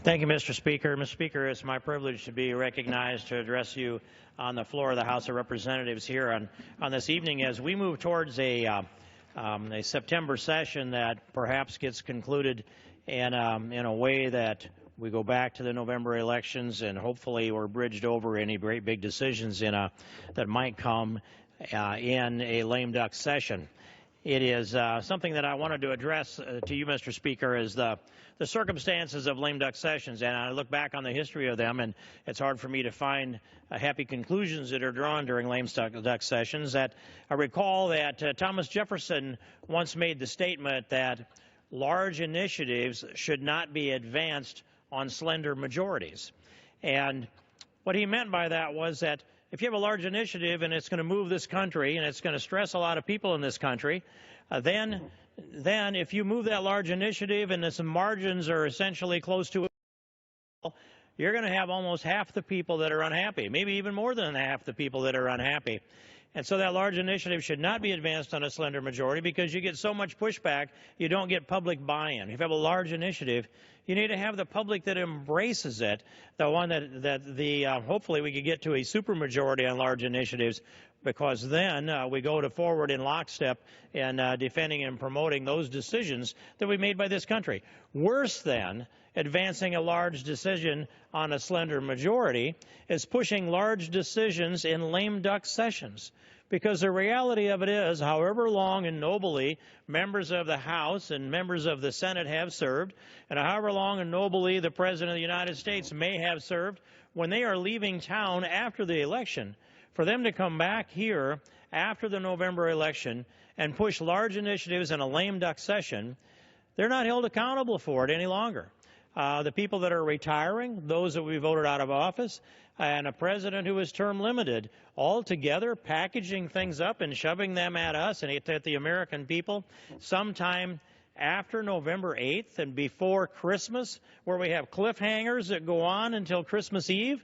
Thank you, Mr. Speaker. Mr. Speaker, it's my privilege to be recognized to address you on the floor of the House of Representatives here on this evening as we move towards a September session that perhaps gets concluded in a way that we go back to the November elections and hopefully we're bridged over any great big decisions that might come in a lame duck session. It is something that I wanted to address to you, Mr. Speaker, is the circumstances of lame duck sessions. And I look back on the history of them, and it's hard for me to find happy conclusions that are drawn during lame duck sessions. That I recall that Thomas Jefferson once made the statement that large initiatives should not be advanced on slender majorities. And what he meant by that was that if you have a large initiative and it's going to move this country and it's going to stress a lot of people in this country, then if you move that large initiative and the margins are essentially close to it, you're going to have almost half the people that are unhappy, maybe even more than half the people that are unhappy. And so that large initiative should not be advanced on a slender majority because you get so much pushback, you don't get public buy-in. If you have a large initiative, you need to have the public that embraces it, the one that hopefully we could get to a supermajority on large initiatives, because then we go forward in lockstep in defending and promoting those decisions that we made by this country. Worse than advancing a large decision on a slender majority is pushing large decisions in lame duck sessions. Because the reality of it is, however long and nobly members of the House and members of the Senate have served, and however long and nobly the President of the United States may have served, when they are leaving town after the election, for them to come back here after the November election and push large initiatives in a lame duck session, they're not held accountable for it any longer. The people that are retiring, those that we voted out of office, and a president who is term limited, all together packaging things up and shoving them at us and at the American people sometime after November 8th and before Christmas, where we have cliffhangers that go on until Christmas Eve.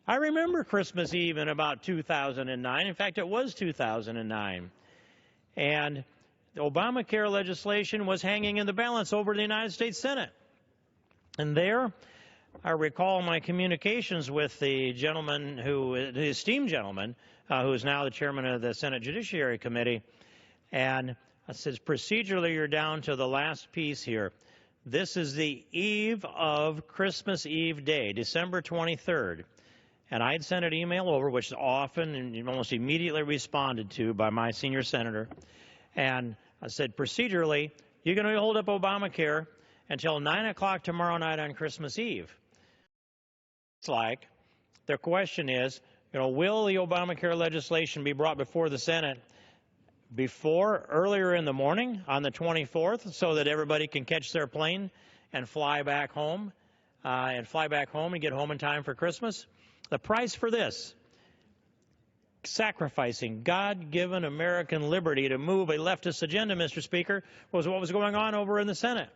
I remember Christmas Eve in about 2009. In fact, it was 2009. And the Obamacare legislation was hanging in the balance over the United States Senate. And there, I recall my communications with the gentleman the esteemed gentleman, who is now the chairman of the Senate Judiciary Committee. And I says, procedurally, you're down to the last piece here. This is the eve of Christmas Eve Day, December 23rd. And I'd sent an email over, which is often and almost immediately responded to by my senior senator. And I said, procedurally, you're going to hold up Obamacare until 9 o'clock tomorrow night on Christmas Eve. It's like the question is, will the Obamacare legislation be brought before the Senate earlier in the morning on the 24th so that everybody can catch their plane and fly back home and get home in time for Christmas? The price for this, sacrificing God-given American liberty to move a leftist agenda, Mr. Speaker, was what was going on over in the Senate.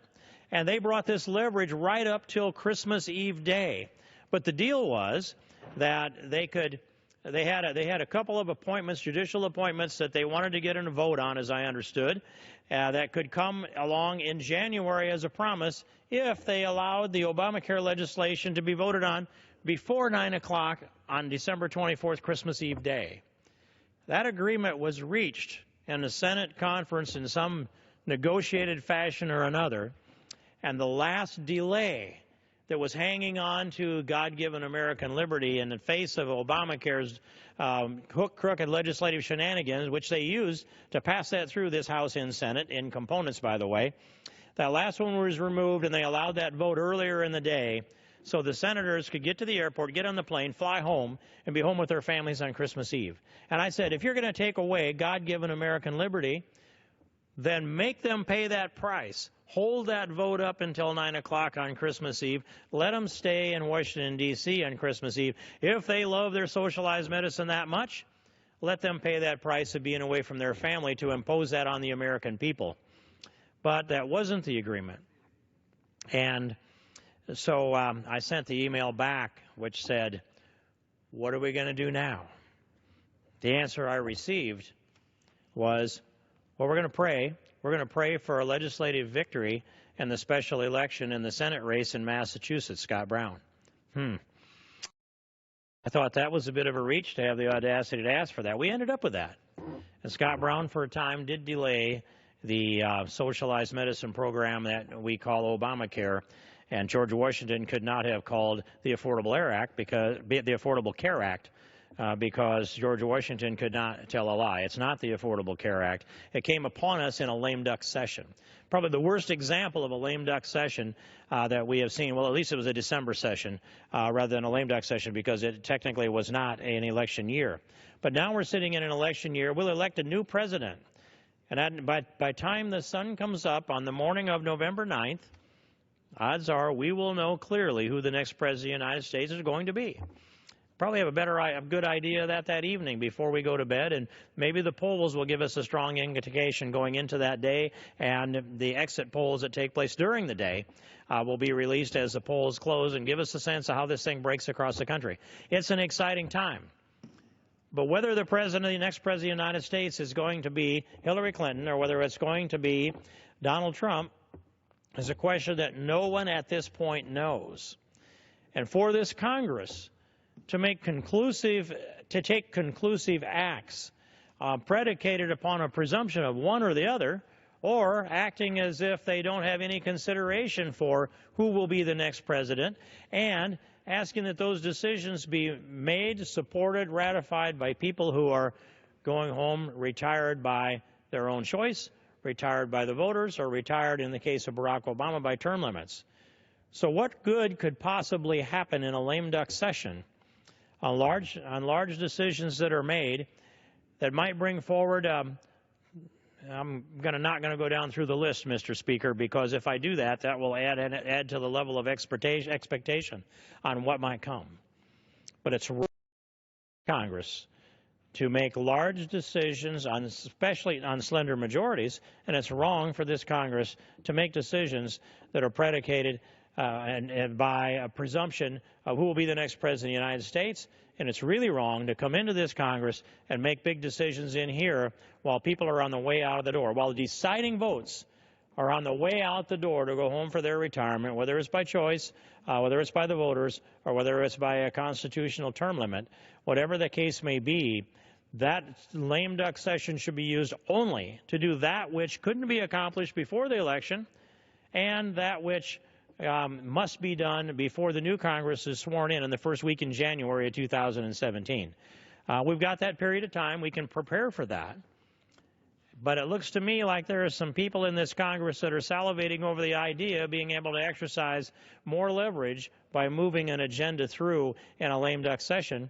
And they brought this leverage right up till Christmas Eve Day. But the deal was that they had a couple of appointments, judicial appointments, that they wanted to get in a vote on, as I understood, that could come along in January as a promise if they allowed the Obamacare legislation to be voted on before 9 o'clock on December 24th, Christmas Eve Day. That agreement was reached in the Senate conference in some negotiated fashion or another, and the last delay that was hanging on to God-given American liberty in the face of Obamacare's crooked legislative shenanigans, which they used to pass that through this House and Senate in components, by the way. That last one was removed, and they allowed that vote earlier in the day so the senators could get to the airport, get on the plane, fly home, and be home with their families on Christmas Eve. And I said, if you're going to take away God-given American liberty, then make them pay that price. Hold that vote up until 9 o'clock on Christmas Eve. Let them stay in Washington, D.C. on Christmas Eve. If they love their socialized medicine that much, let them pay that price of being away from their family to impose that on the American people. But that wasn't the agreement. And so I sent the email back which said, what are we going to do now? The answer I received was, well, we're going to pray. We're going to pray for a legislative victory and the special election in the Senate race in Massachusetts, Scott Brown. I thought that was a bit of a reach to have the audacity to ask for that. We ended up with that. And Scott Brown, for a time, did delay the socialized medicine program that we call Obamacare, and George Washington could not have called the Affordable Care Act because George Washington could not tell a lie. It's not the Affordable Care Act. It came upon us in a lame duck session. Probably the worst example of a lame duck session that we have seen. Well, at least it was a December session rather than a lame duck session because it technically was not an election year. But now we're sitting in an election year. We'll elect a new president. And by time the sun comes up on the morning of November 9th, odds are we will know clearly who the next president of the United States is going to be. Probably have a good idea of that evening before we go to bed, and maybe the polls will give us a strong indication going into that day, and the exit polls that take place during the day will be released as the polls close and give us a sense of how this thing breaks across the country. It's an exciting time. But whether the next president of the United States is going to be Hillary Clinton or whether it's going to be Donald Trump is a question that no one at this point knows. And for this Congress to take conclusive acts predicated upon a presumption of one or the other, or acting as if they don't have any consideration for who will be the next president, and asking that those decisions be made, supported, ratified by people who are going home retired by their own choice, retired by the voters, or retired, in the case of Barack Obama, by term limits. So what good could possibly happen in a lame duck session on large decisions that are made that might bring forward I'm not going to go down through the list, Mr. Speaker, because if I do that, that will add to the level of expectation on what might come. But it's Congress to make large decisions, especially on slender majorities, and it's wrong for this Congress to make decisions that are predicated and by a presumption of who will be the next president of the United States. And it's really wrong to come into this Congress and make big decisions in here while people are on the way out of the door, while the deciding votes are on the way out the door to go home for their retirement, whether it's by choice, whether it's by the voters, or whether it's by a constitutional term limit. Whatever the case may be, that lame duck session should be used only to do that which couldn't be accomplished before the election and that which must be done before the new Congress is sworn in the first week in January of 2017. We've got that period of time. We can prepare for that. But it looks to me like there are some people in this Congress that are salivating over the idea of being able to exercise more leverage by moving an agenda through in a lame duck session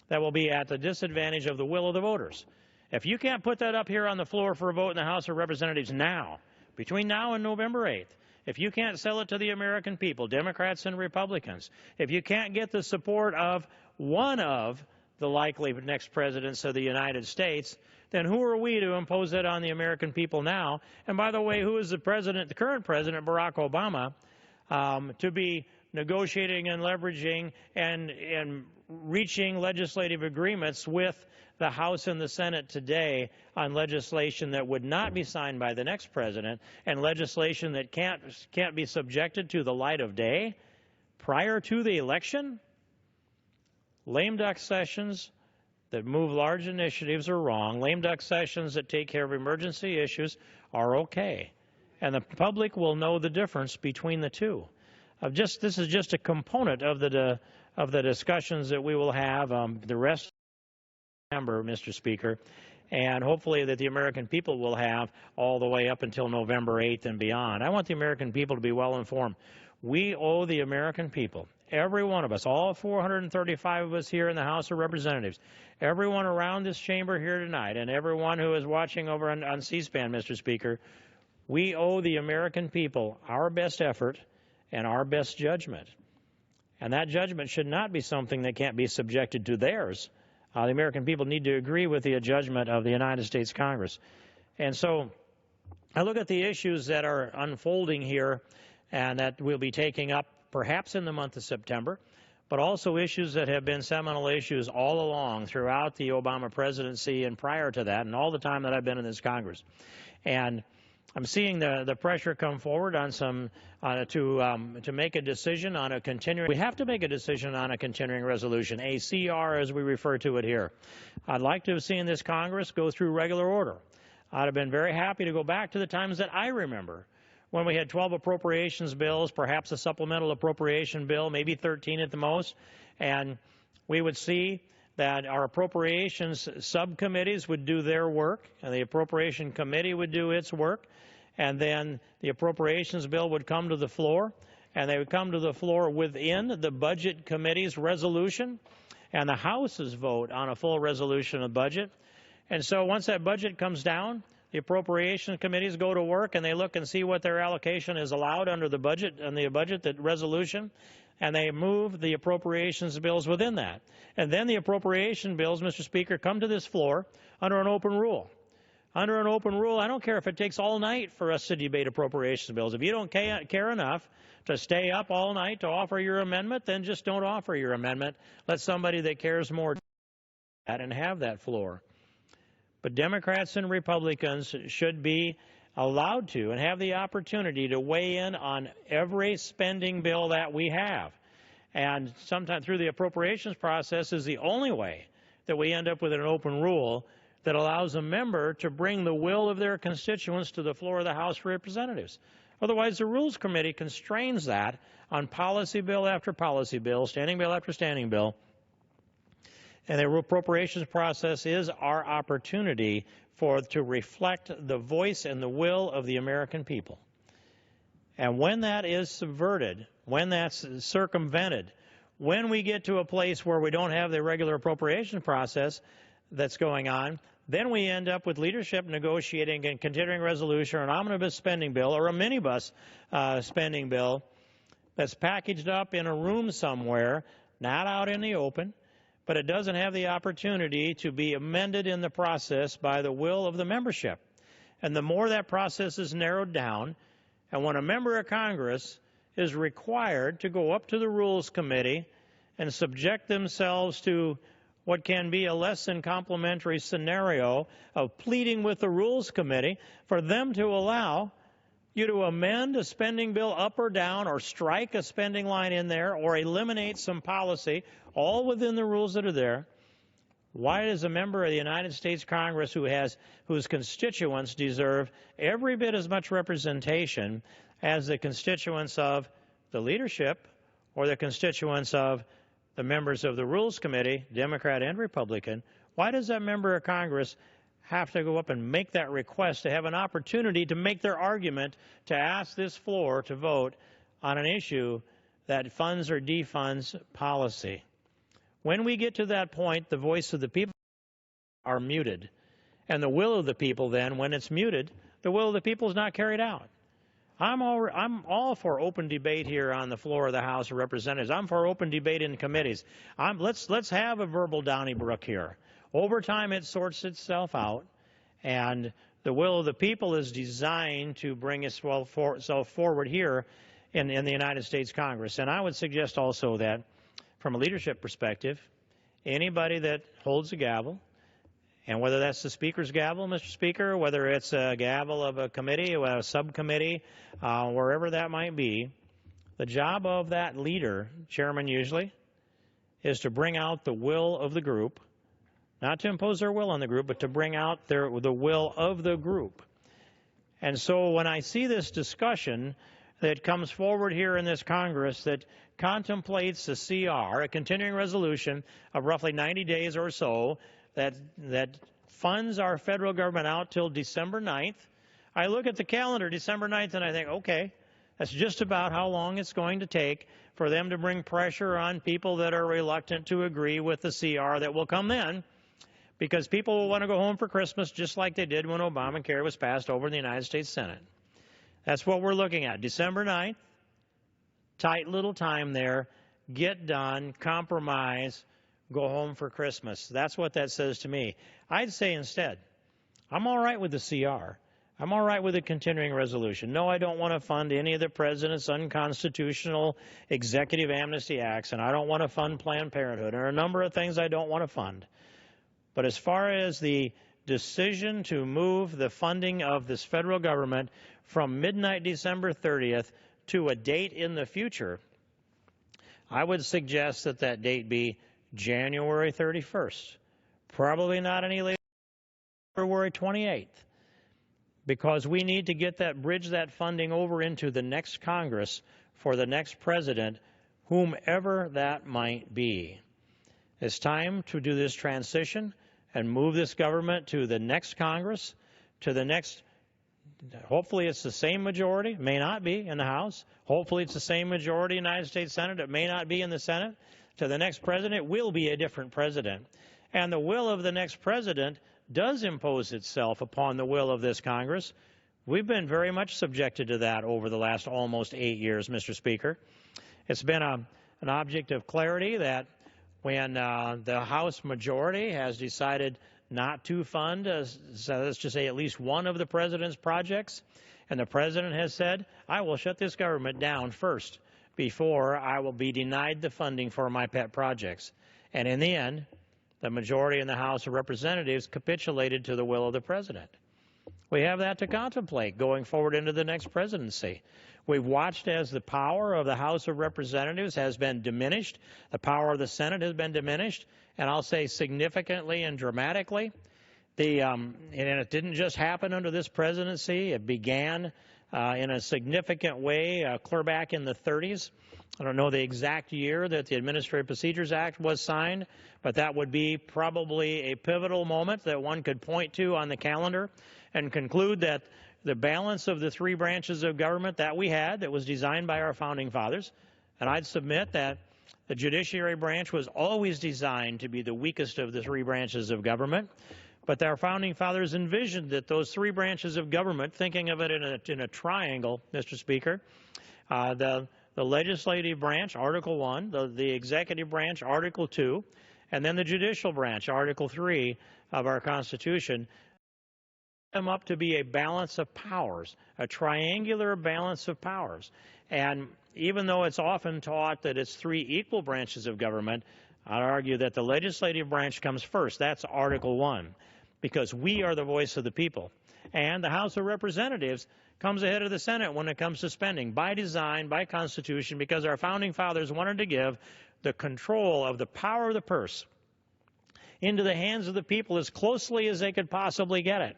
that will be at the disadvantage of the will of the voters. If you can't put that up here on the floor for a vote in the House of Representatives now, between now and November 8th, if you can't sell it to the American people, Democrats and Republicans, if you can't get the support of one of the likely next presidents of the United States, then who are we to impose that on the American people now? And by the way, who is the current president, Barack Obama, to be negotiating and leveraging and reaching legislative agreements with the House and the Senate today on legislation that would not be signed by the next president and legislation that can't be subjected to the light of day prior to the election? Lame duck sessions that move large initiatives are wrong. Lame duck sessions that take care of emergency issues are okay. And the public will know the difference between the two. This is just a component of the discussions that we will have the rest of November, Mr. Speaker, and hopefully that the American people will have all the way up until November 8th and beyond. I want the American people to be well informed. We owe the American people, every one of us, all 435 of us here in the House of Representatives, everyone around this chamber here tonight, and everyone who is watching over on C-SPAN, Mr. Speaker, we owe the American people our best effort and our best judgment. And that judgment should not be something that can't be subjected to theirs. The American people need to agree with the judgment of the United States Congress. And so I look at the issues that are unfolding here and that we'll be taking up perhaps in the month of September, but also issues that have been seminal issues all along throughout the Obama presidency and prior to that and all the time that I've been in this Congress. And I'm seeing the pressure come forward on some to make a decision on a continuing. We have to make a decision on a continuing resolution, a CR as we refer to it here. I'd like to have seen this Congress go through regular order. I'd have been very happy to go back to the times that I remember, when we had 12 appropriations bills, perhaps a supplemental appropriation bill, maybe 13 at the most, and we would see that our appropriations subcommittees would do their work, and the appropriation committee would do its work, and then the appropriations bill would come to the floor, and they would come to the floor within the budget committee's resolution, and the House's vote on a full resolution of budget. And so once that budget comes down, the appropriation committees go to work and they look and see what their allocation is allowed under the budget and the budget that resolution, and they move the appropriations bills within that. And then the appropriation bills, Mr. Speaker, come to this floor under an open rule. Under an open rule, I don't care if it takes all night for us to debate appropriations bills. If you don't care enough to stay up all night to offer your amendment, then just don't offer your amendment. Let somebody that cares more do that and have that floor. But Democrats and Republicans should be allowed to and have the opportunity to weigh in on every spending bill that we have. And sometimes through the appropriations process is the only way that we end up with an open rule that allows a member to bring the will of their constituents to the floor of the House of Representatives. Otherwise, the Rules Committee constrains that on policy bill after policy bill, standing bill after standing bill. And the appropriations process is our opportunity to reflect the voice and the will of the American people. And when that is subverted, when that's circumvented, when we get to a place where we don't have the regular appropriation process that's going on, then we end up with leadership negotiating a continuing resolution or an omnibus spending bill or a minibus spending bill that's packaged up in a room somewhere, not out in the open, but it doesn't have the opportunity to be amended in the process by the will of the membership. And the more that process is narrowed down, and when a member of Congress is required to go up to the Rules Committee and subject themselves to what can be a less than complimentary scenario of pleading with the Rules Committee for them to allow you to amend a spending bill up or down or strike a spending line in there or eliminate some policy, all within the rules that are there, why does a member of the United States Congress whose constituents deserve every bit as much representation as the constituents of the leadership or the constituents of the members of the Rules Committee, Democrat and Republican, why does that member of Congress have to go up and make that request to have an opportunity to make their argument, to ask this floor to vote on an issue that funds or defunds policy? When we get to that point, the voice of the people are muted. And the will of the people then, when it's muted, the will of the people is not carried out. I'm all for open debate here on the floor of the House of Representatives. I'm for open debate in committees. Let's have a verbal Donnybrook here. Over time, it sorts itself out, and the will of the people is designed to bring itself forward here in the United States Congress. And I would suggest also that, from a leadership perspective, anybody that holds a gavel, and whether that's the Speaker's gavel, Mr. Speaker, whether it's a gavel of a committee or a subcommittee, wherever that might be, the job of that leader, chairman usually, is to bring out the will of the group, not to impose their will on the group, but to bring out the will of the group. And so when I see this discussion that comes forward here in this Congress that contemplates a CR, a continuing resolution of roughly 90 days or so, that funds our federal government out till December 9th, I look at the calendar, December 9th, and I think, okay, that's just about how long it's going to take for them to bring pressure on people that are reluctant to agree with the CR that will come then, because people will want to go home for Christmas just like they did when Obamacare was passed over in the United States Senate. That's what we're looking at. December 9th, tight little time there, get done, compromise, go home for Christmas. That's what that says to me. I'd say instead, I'm all right with the CR. I'm all right with a continuing resolution. No, I don't want to fund any of the president's unconstitutional executive amnesty acts, and I don't want to fund Planned Parenthood. There are a number of things I don't want to fund. But as far as the decision to move the funding of this federal government from midnight December 30th to a date in the future, I would suggest that that date be January 31st, probably not any later than February 28th, because we need to get that, bridge that funding over into the next Congress for the next president, whomever that might be. It's time to do this transition and move this government to the next Congress, to the next, hopefully it's the same majority, it may not be in the House. Hopefully it's the same majority in the United States Senate, it may not be in the Senate. To the next president will be a different president. And the will of the next president does impose itself upon the will of this Congress. We've been very much subjected to that over the last almost 8 years, Mr. Speaker. It's been an object of clarity that when the House majority has decided not to fund, so let's just say at least one of the president's projects, and the president has said, I will shut this government down first before I will be denied the funding for my pet projects. And in the end, the majority in the House of Representatives capitulated to the will of the president. We have that to contemplate going forward into the next presidency. We've watched as the power of the House of Representatives has been diminished, the power of the Senate has been diminished, and I'll say significantly and dramatically. And it didn't just happen under this presidency. It began in a significant way clear back in the 30s. I don't know the exact year that the Administrative Procedures Act was signed, but that would be probably a pivotal moment that one could point to on the calendar and conclude that the balance of the three branches of government that we had, that was designed by our founding fathers, and I'd submit that the judiciary branch was always designed to be the weakest of the three branches of government, but our founding fathers envisioned that those three branches of government, thinking of it in a triangle, Mr. Speaker, the legislative branch, Article 1, the executive branch, Article 2, and then the judicial branch, Article 3 of our Constitution, them up to be a balance of powers, a triangular balance of powers. And even though it's often taught that it's three equal branches of government, I'd argue that the legislative branch comes first. That's Article 1, because we are the voice of the people. And the House of Representatives comes ahead of the Senate when it comes to spending, by design, by Constitution, because our founding fathers wanted to give the control of the power of the purse into the hands of the people as closely as they could possibly get it.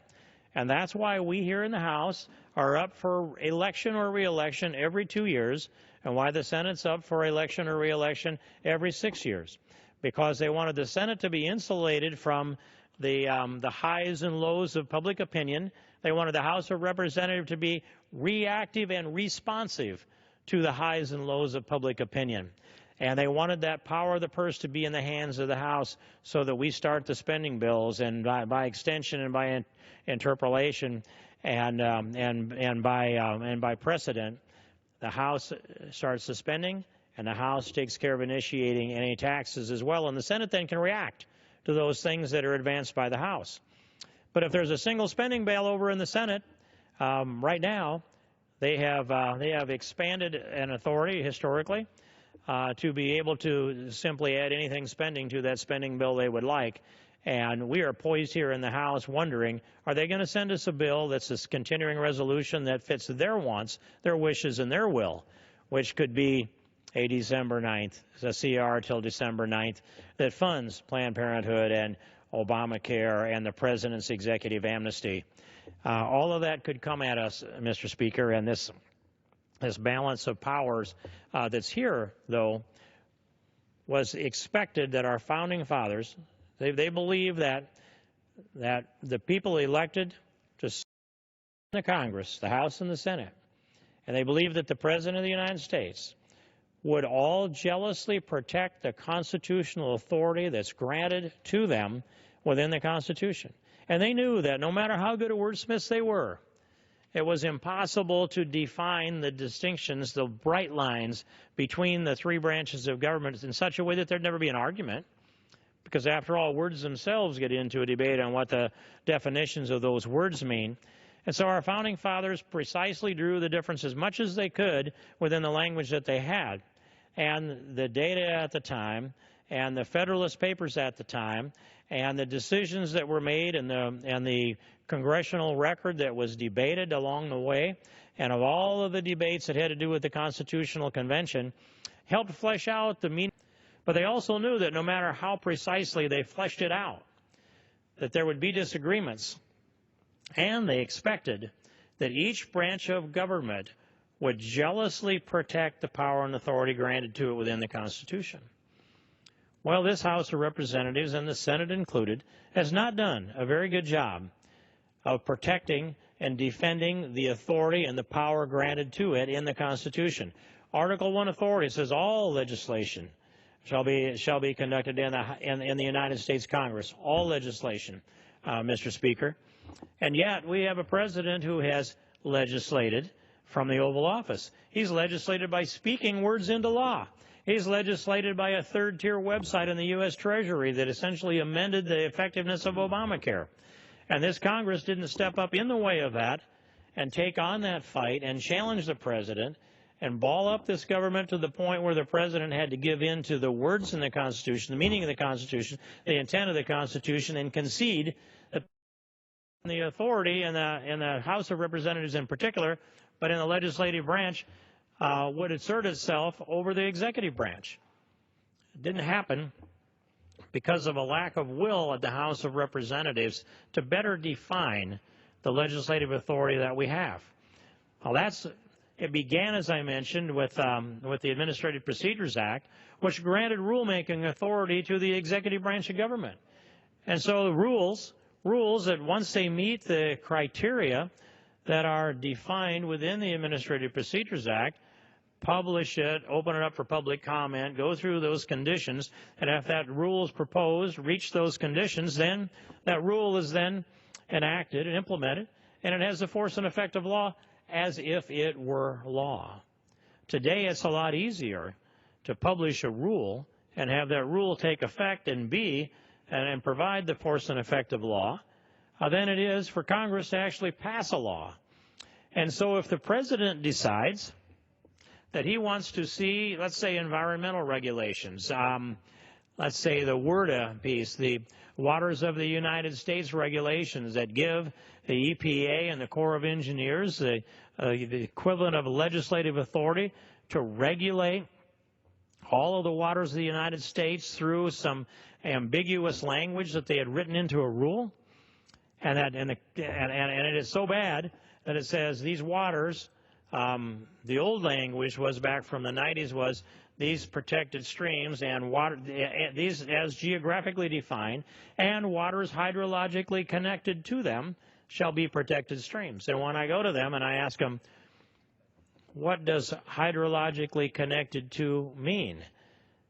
And that's why we here in the House are up for election or re-election every 2 years, and why the Senate's up for election or re-election every 6 years, because they wanted the Senate to be insulated from the highs and lows of public opinion. They wanted the House of Representatives to be reactive and responsive to the highs and lows of public opinion. And they wanted that power of the purse to be in the hands of the House so that we start the spending bills, and by extension and by interpolation and by precedent, the House starts the spending, and the House takes care of initiating any taxes as well, and the Senate then can react to those things that are advanced by the House. But if there's a single spending bill over in the Senate, right now they have expanded an authority historically to be able to simply add anything spending to that spending bill they would like. And we are poised here in the House wondering, are they going to send us a bill that's this continuing resolution that fits their wants, their wishes, and their will, which could be a December 9th, a CR till December 9th, that funds Planned Parenthood and Obamacare and the President's executive amnesty. All of that could come at us, Mr. Speaker, and this balance of powers that's here, though, was expected that our founding fathers, they believe that the people elected to serve in the Congress, the House and the Senate, and they believe that the President of the United States would all jealously protect the constitutional authority that's granted to them within the Constitution. And they knew that no matter how good a wordsmiths they were, it was impossible to define the distinctions, the bright lines between the three branches of government in such a way that there'd never be an argument, because after all, words themselves get into a debate on what the definitions of those words mean. And so our founding fathers precisely drew the difference as much as they could within the language that they had. And the data at the time and the Federalist Papers at the time, and the decisions that were made, and the congressional record that was debated along the way, and of all of the debates that had to do with the Constitutional Convention, helped flesh out the meaning. But they also knew that no matter how precisely they fleshed it out, that there would be disagreements, and they expected that each branch of government would jealously protect the power and authority granted to it within the Constitution. Well, this House of Representatives, and the Senate included, has not done a very good job of protecting and defending the authority and the power granted to it in the Constitution. Article 1 authority says all legislation shall be conducted in the United States Congress, all legislation, Mr. Speaker. And yet we have a president who has legislated from the Oval Office. He's legislated by speaking words into law. He's legislated by a third-tier website in the U.S. Treasury that essentially amended the effectiveness of Obamacare. And this Congress didn't step up in the way of that and take on that fight and challenge the president and ball up this government to the point where the president had to give in to the words in the Constitution, the meaning of the Constitution, the intent of the Constitution, and concede that the authority in the House of Representatives in particular, but in the legislative branch, would assert itself over the executive branch. It didn't happen because of a lack of will at the House of Representatives to better define the legislative authority that we have. Well, it began, as I mentioned, with the Administrative Procedures Act, which granted rulemaking authority to the executive branch of government. And so the rules that once they meet the criteria that are defined within the Administrative Procedures Act, publish it, open it up for public comment, go through those conditions, and if that rule is proposed, reach those conditions, then that rule is then enacted and implemented, and it has the force and effect of law as if it were law. Today it's a lot easier to publish a rule and have that rule take effect and provide the force and effect of law than it is for Congress to actually pass a law. And so if the president decides that he wants to see, let's say, environmental regulations, let's say the WRDA piece, the Waters of the United States regulations that give the EPA and the Corps of Engineers the equivalent of legislative authority to regulate all of the waters of the United States through some ambiguous language that they had written into a rule, and it is so bad that it says these waters. The old language was back from the 90s was these protected streams and water, these as geographically defined, and waters hydrologically connected to them shall be protected streams. And when I go to them and I ask them, what does hydrologically connected to mean?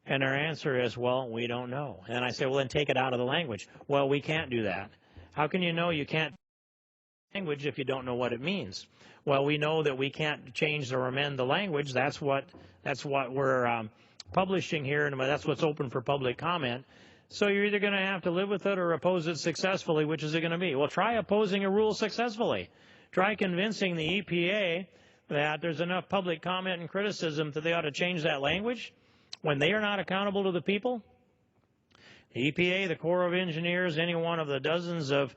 And their answer is, well, we don't know. And I say, well, then take it out of the language. Well, we can't do that. How can you know you can't language if you don't know what it means? Well, we know that we can't change or amend the language. That's what we're publishing here, and that's what's open for public comment. So you're either going to have to live with it or oppose it successfully. Which is it going to be? Well, try opposing a rule successfully. Try convincing the EPA that there's enough public comment and criticism that they ought to change that language when they are not accountable to the people. The EPA, the Corps of Engineers, any one of the dozens of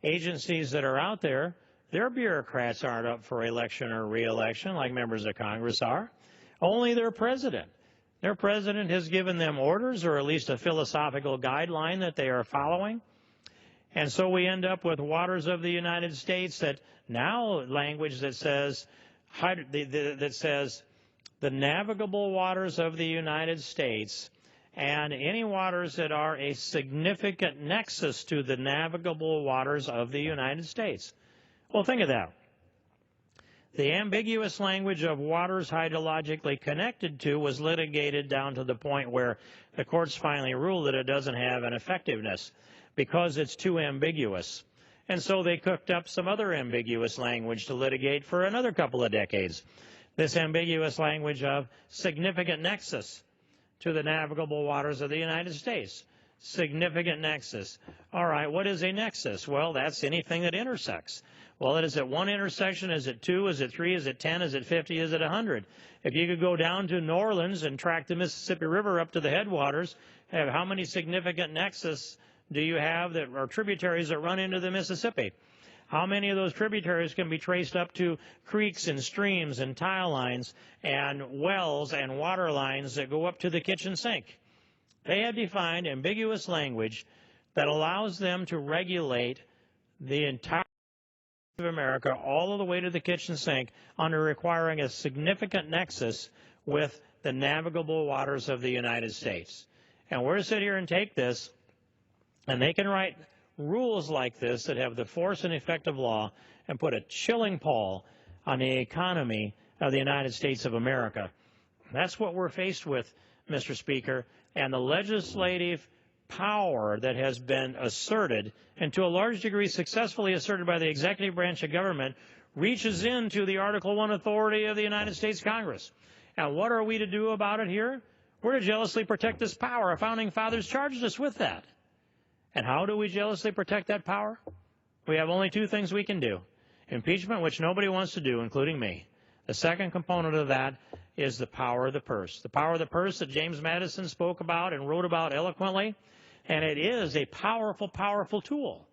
agencies that are out there, their bureaucrats aren't up for election or re-election like members of Congress are. Only their president. Their president has given them orders, or at least a philosophical guideline that they are following. And so we end up with waters of the United States that now language that says the navigable waters of the United States and any waters that are a significant nexus to the navigable waters of the United States. Well, think of that. The ambiguous language of waters hydrologically connected to was litigated down to the point where the courts finally ruled that it doesn't have an effectiveness because it's too ambiguous. And so they cooked up some other ambiguous language to litigate for another couple of decades. This ambiguous language of significant nexus to the navigable waters of the United States. Significant nexus. All right, what is a nexus? Well, that's anything that intersects. Well, is it one intersection? Is it two? Is it three? Is it 10? Is it 50? Is it 100? If you could go down to New Orleans and track the Mississippi River up to the headwaters, how many significant nexus do you have that are tributaries that run into the Mississippi? How many of those tributaries can be traced up to creeks and streams and tile lines and wells and water lines that go up to the kitchen sink? They have defined ambiguous language that allows them to regulate the entire of America all the way to the kitchen sink under requiring a significant nexus with the navigable waters of the United States. And we're to sit here and take this, and they can write rules like this that have the force and effect of law and put a chilling pall on the economy of the United States of America. That's what we're faced with, Mr. Speaker, and the legislative power that has been asserted, and to a large degree successfully asserted by the executive branch of government, reaches into the Article I authority of the United States Congress. And what are we to do about it here? We're to jealously protect this power. Our founding fathers charged us with that. And how do we jealously protect that power? We have only two things we can do. Impeachment, which nobody wants to do, including me. The second component of that is the power of the purse. The power of the purse that James Madison spoke about and wrote about eloquently. And it is a powerful, powerful tool.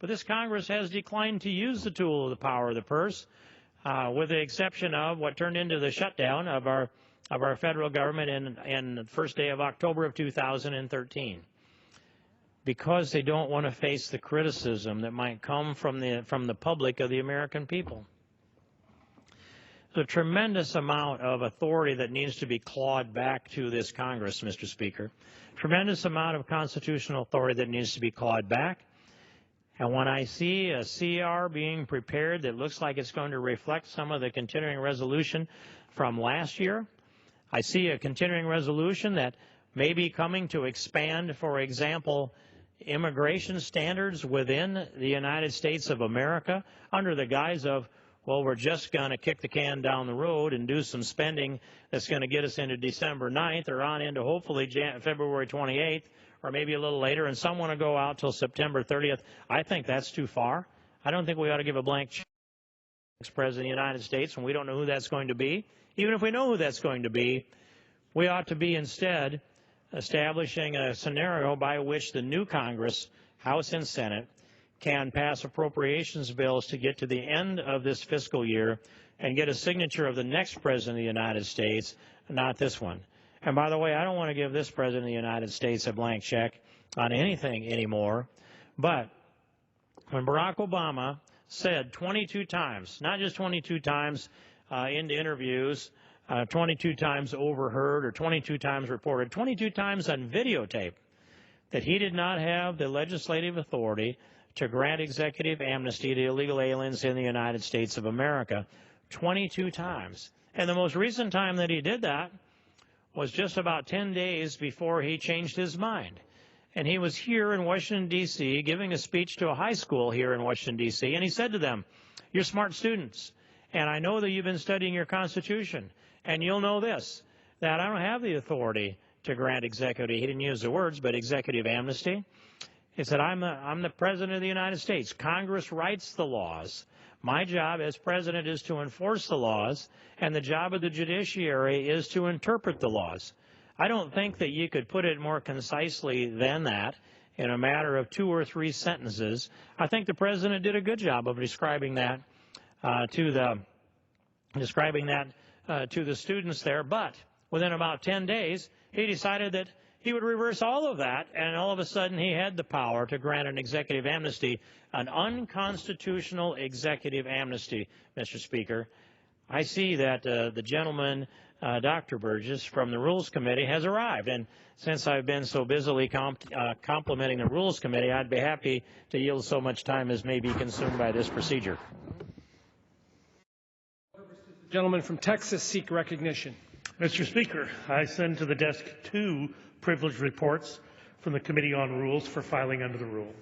But this Congress has declined to use the tool of the power of the purse, with the exception of what turned into the shutdown of our federal government in the first day of October of 2013. Because they don't want to face the criticism that might come from the public of the American people. There's a tremendous amount of authority that needs to be clawed back to this Congress, Mr. Speaker. Tremendous amount of constitutional authority that needs to be clawed back. And when I see a CR being prepared that looks like it's going to reflect some of the continuing resolution from last year, I see a continuing resolution that may be coming to expand, for example, immigration standards within the United States of America under the guise of, well, we're just going to kick the can down the road and do some spending that's going to get us into December 9th or on into hopefully February 28th or maybe a little later, and some want to go out till September 30th. I think that's too far. I don't think we ought to give a blank check to the President of the United States when we don't know who that's going to be. Even if we know who that's going to be, we ought to be instead establishing a scenario by which the new Congress, House and Senate, can pass appropriations bills to get to the end of this fiscal year and get a signature of the next President of the United States, not this one. And by the way, I don't want to give this President of the United States a blank check on anything anymore, but when Barack Obama said 22 times, not just 22 times in interviews, 22 times overheard or 22 times reported, 22 times on videotape, that he did not have the legislative authority to grant executive amnesty to illegal aliens in the United States of America. 22 times. And the most recent time that he did that was just about 10 days before he changed his mind. And he was here in Washington, D.C., giving a speech to a high school here in Washington, D.C., and he said to them, "You're smart students, and I know that you've been studying your Constitution, and you'll know this, that I don't have the authority to grant executive," he didn't use the words, but executive amnesty. He said, I'm the President of the United States. Congress writes the laws. My job as President is to enforce the laws, and the job of the judiciary is to interpret the laws. I don't think that you could put it more concisely than that in a matter of 2 or 3 sentences. I think the President did a good job of describing that to the students there, but within about 10 days, he decided that he would reverse all of that, and all of a sudden he had the power to grant an executive amnesty, an unconstitutional executive amnesty, Mr. Speaker. I see that the gentleman, Dr. Burgess, from the Rules Committee has arrived, and since I've been so busily complimenting the Rules Committee, I'd be happy to yield so much time as may be consumed by this procedure. The gentleman from Texas seek recognition. Mr. Speaker, I send to the desk 2 privileged reports from the Committee on Rules for filing under the rule.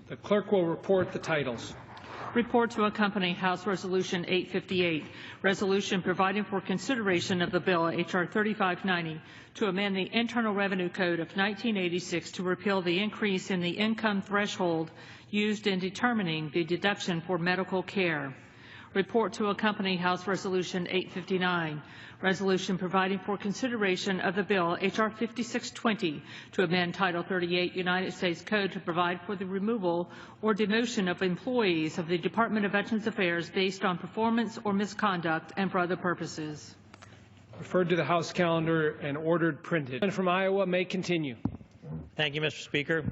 The clerk will report the titles. Report to accompany House Resolution 858, resolution providing for consideration of the bill H.R. 3590 to amend the Internal Revenue Code of 1986 to repeal the increase in the income threshold used in determining the deduction for medical care. Report to accompany House Resolution 859, resolution providing for consideration of the bill H.R. 5620 to amend Title 38 United States Code to provide for the removal or demotion of employees of the Department of Veterans Affairs based on performance or misconduct and for other purposes. Referred to the House calendar and ordered printed. And from Iowa may continue. Thank you, Mr. Speaker.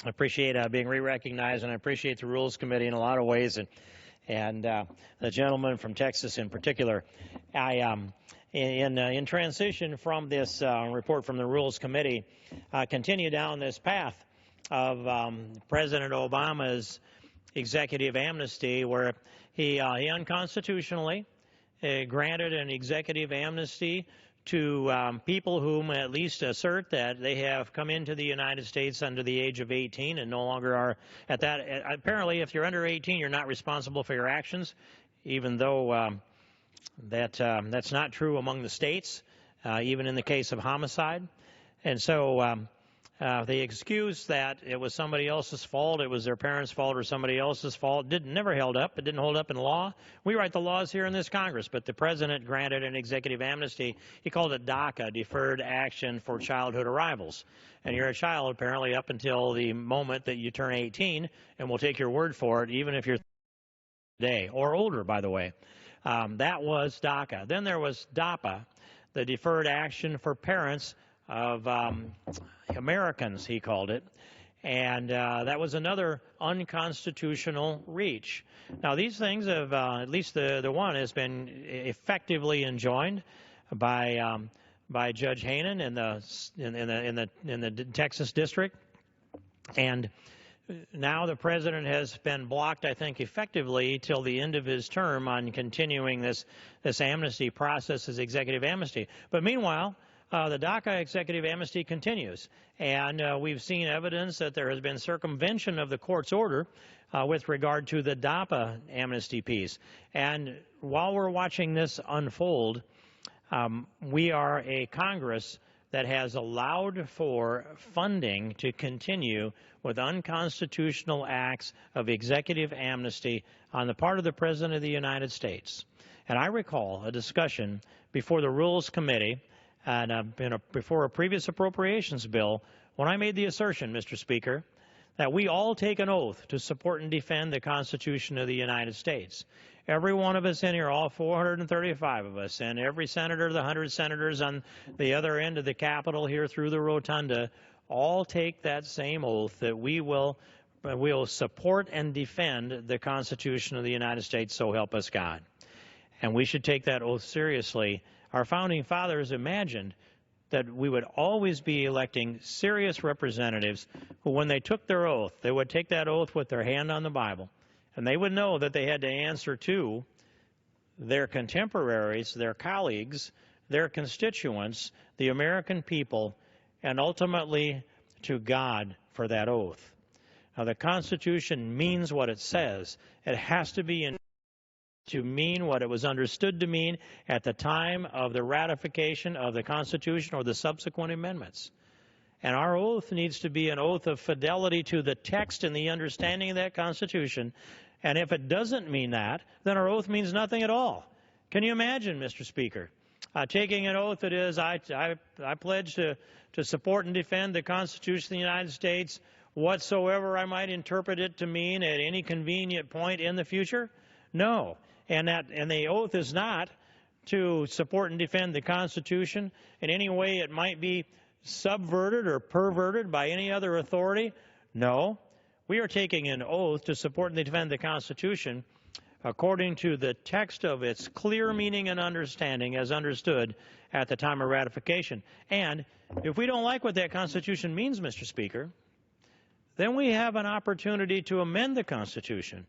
I appreciate being re-recognized, and I appreciate the Rules Committee in a lot of ways, and the gentleman from Texas in particular. In transition from this report from the Rules Committee, continue down this path of President Obama's executive amnesty, where he unconstitutionally granted an executive amnesty to people whom at least assert that they have come into the United States under the age of 18 and no longer are at that. Apparently, if you're under 18, you're not responsible for your actions, even though that's not true among the states, even in the case of homicide. And so the excuse that it was somebody else's fault, it was their parents' fault or somebody else's fault, never held up. It didn't hold up in law. We write the laws here in this Congress, but the President granted an executive amnesty. He called it DACA, Deferred Action for Childhood Arrivals. And you're a child apparently up until the moment that you turn 18, and we'll take your word for it, even if you're today or older, by the way. That was DACA. Then there was DAPA, the Deferred Action for Parents of Americans, he called it, and that was another unconstitutional reach. Now, these things have, at least the one, has been effectively enjoined by Judge Hainan in the Texas district, and now the president has been blocked, I think, effectively till the end of his term on continuing this amnesty process as executive amnesty. But meanwhile, the DACA executive amnesty continues, and we've seen evidence that there has been circumvention of the court's order with regard to the DAPA amnesty piece. And while we're watching this unfold, we are a Congress that has allowed for funding to continue with unconstitutional acts of executive amnesty on the part of the President of the United States. And I recall a discussion before the Rules Committee and before a previous appropriations bill when I made the assertion, Mr. Speaker, that we all take an oath to support and defend the Constitution of the United States. Every one of us in here, all 435 of us, and every senator, the 100 senators on the other end of the Capitol here through the rotunda, all take that same oath that we will support and defend the Constitution of the United States, so help us God. And we should take that oath seriously. Our founding fathers imagined that we would always be electing serious representatives who, when they took their oath, they would take that oath with their hand on the Bible, and they would know that they had to answer to their contemporaries, their colleagues, their constituents, the American people, and ultimately to God for that oath. Now, the Constitution means what it says. It has to be to mean what it was understood to mean at the time of the ratification of the Constitution or the subsequent amendments. And our oath needs to be an oath of fidelity to the text and the understanding of that Constitution. And if it doesn't mean that, then our oath means nothing at all. Can you imagine, Mr. Speaker, taking an oath that is, I pledge to support and defend the Constitution of the United States whatsoever I might interpret it to mean at any convenient point in the future? No. And the oath is not to support and defend the Constitution in any way it might be subverted or perverted by any other authority. No. We are taking an oath to support and defend the Constitution according to the text of its clear meaning and understanding as understood at the time of ratification. And if we don't like what that Constitution means, Mr. Speaker, then we have an opportunity to amend the Constitution.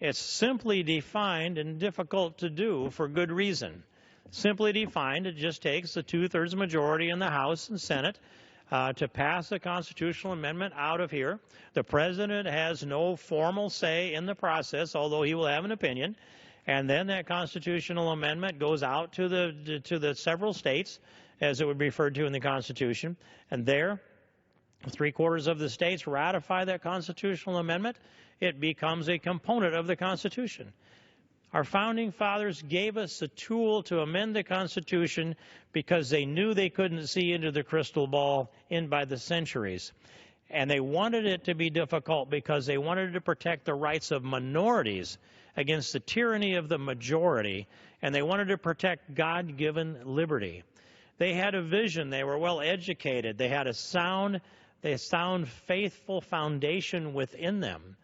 It's simply defined and difficult to do for good reason. Simply defined, it just takes the 2/3 majority in the House and Senate to pass a constitutional amendment out of here. The president has no formal say in the process, although he will have an opinion. And then that constitutional amendment goes out to the several states, as it would be referred to in the Constitution. And there, 3/4 of the states ratify that constitutional amendment. It becomes a component of the Constitution. Our founding fathers gave us a tool to amend the Constitution because they knew they couldn't see into the crystal ball in by the centuries. And they wanted it to be difficult because they wanted to protect the rights of minorities against the tyranny of the majority, and they wanted to protect God-given liberty. They had a vision. They were well educated. They had a sound, faithful foundation within them.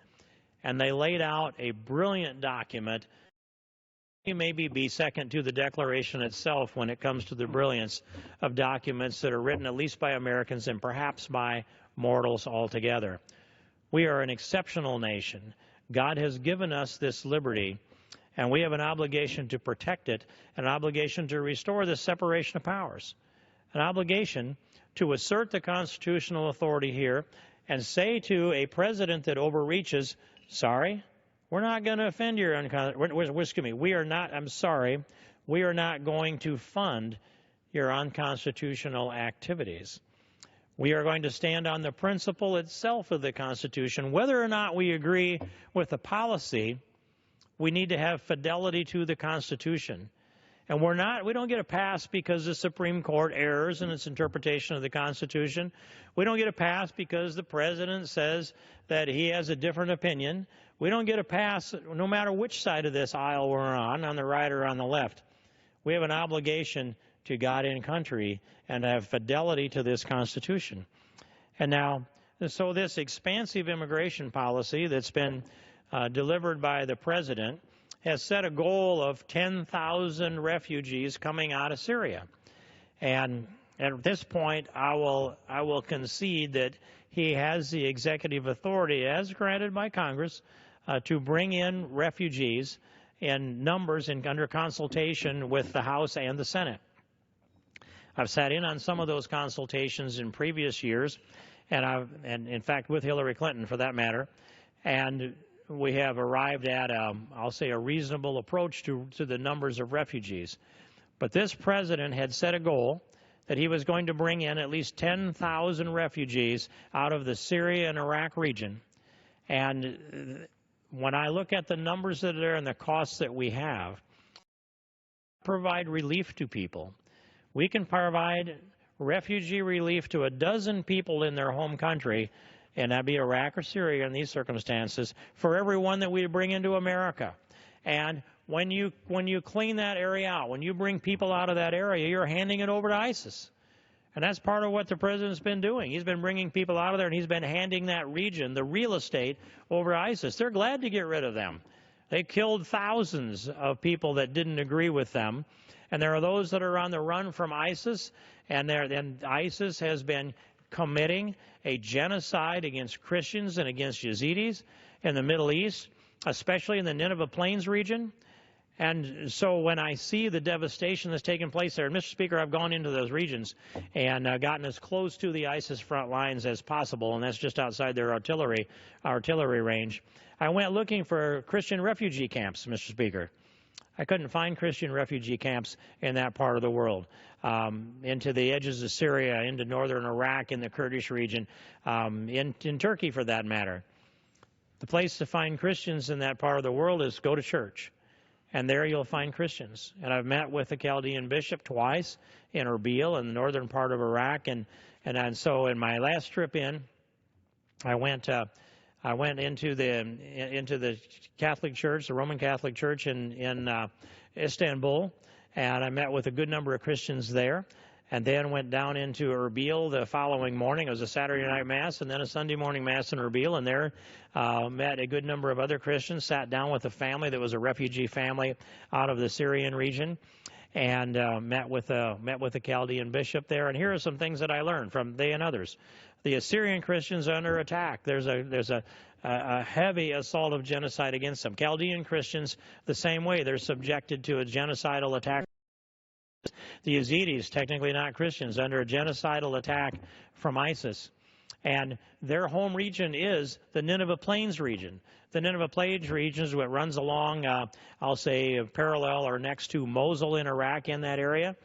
And they laid out a brilliant document. Maybe be second to the Declaration itself when it comes to the brilliance of documents that are written at least by Americans and perhaps by mortals altogether. We are an exceptional nation. God has given us this liberty, and we have an obligation to protect it, an obligation to restore the separation of powers, an obligation to assert the constitutional authority here and say to a president that overreaches, sorry, we're not going to offend your we are not, I'm sorry, we are not going to fund your unconstitutional activities. We are going to stand on the principle itself of the Constitution. Whether or not we agree with the policy, we need to have fidelity to the Constitution. And we don't get a pass because the Supreme Court errs in its interpretation of the Constitution. We don't get a pass because the president says that he has a different opinion. We don't get a pass no matter which side of this aisle we're on the right or on the left. We have an obligation to God and country and have fidelity to this Constitution. And now, so this expansive immigration policy that's been delivered by the president has set a goal of 10,000 refugees coming out of Syria. And at this point, I will concede that he has the executive authority, as granted by Congress, to bring in refugees in numbers and under consultation with the House and the Senate. I've sat in on some of those consultations in previous years, and in fact with Hillary Clinton for that matter, and we have arrived at, I'll say, a reasonable approach to the numbers of refugees. But this president had set a goal that he was going to bring in at least 10,000 refugees out of the Syria and Iraq region. And when I look at the numbers that are there and the costs that we have, provide relief to people. We can provide refugee relief to 12 people in their home country, and that'd be Iraq or Syria in these circumstances, for every one that we bring into America. And when you clean that area out, when you bring people out of that area, you're handing it over to ISIS. And that's part of what the president's been doing. He's been bringing people out of there, and he's been handing that region, the real estate, over to ISIS. They're glad to get rid of them. They killed thousands of people that didn't agree with them. And there are those that are on the run from ISIS, and ISIS has been committing a genocide against Christians and against Yazidis in the Middle East, especially in the Nineveh Plains region. And so when I see the devastation that's taken place there, and Mr. Speaker, I've gone into those regions and gotten as close to the ISIS front lines as possible, and that's just outside their artillery range. I went looking for Christian refugee camps, Mr. Speaker. I couldn't find Christian refugee camps in that part of the world. Into the edges of Syria, into northern Iraq, in the Kurdish region, in Turkey for that matter. The place to find Christians in that part of the world is go to church. And there you'll find Christians. And I've met with the Chaldean bishop twice in Erbil in the northern part of Iraq. And so in my last trip in, I went into the Catholic Church, the Roman Catholic Church in Istanbul, and I met with a good number of Christians there, and then went down into Erbil the following morning. It was a Saturday night Mass and then a Sunday morning Mass in Erbil, and there met a good number of other Christians, sat down with a family that was a refugee family out of the Syrian region, and met with the Chaldean bishop there. And here are some things that I learned from they and others. The Assyrian Christians are under attack. There's a heavy assault of genocide against them. Chaldean Christians, the same way, they're subjected to a genocidal attack. the Yazidis, technically not Christians, under a genocidal attack from ISIS. And their home region is the Nineveh Plains region. The Nineveh Plains region is what runs along, I'll say, parallel or next to Mosul in Iraq, in that area.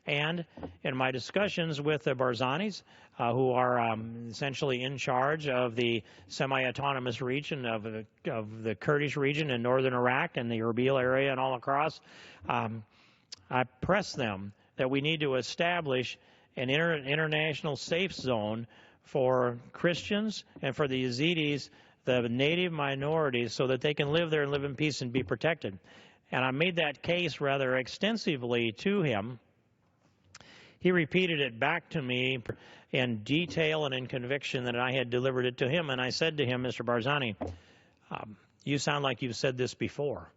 And in my discussions with the Barzanis, who are essentially in charge of the semi-autonomous region of the Kurdish region in northern Iraq and the Erbil area and all across, I pressed them that we need to establish an international safe zone for Christians and for the Yazidis, the native minorities, so that they can live there and live in peace and be protected. And I made that case rather extensively to him. He repeated it back to me in detail and in conviction that I had delivered it to him. And I said to him, Mr. Barzani, you sound like you've said this before.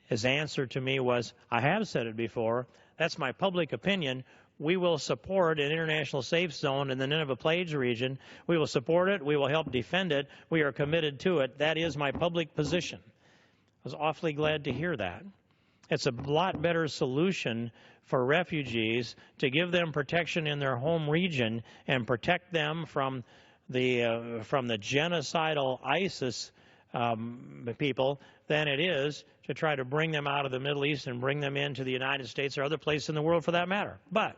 His answer to me was, I have said it before. That's my public opinion. We will support an international safe zone in the Nineveh Plains region. We will support it. We will help defend it. We are committed to it. That is my public position. I was awfully glad to hear that. It's a lot better solution for refugees to give them protection in their home region and protect them from the genocidal ISIS people than it is to try to bring them out of the Middle East and bring them into the United States or other places in the world for that matter. But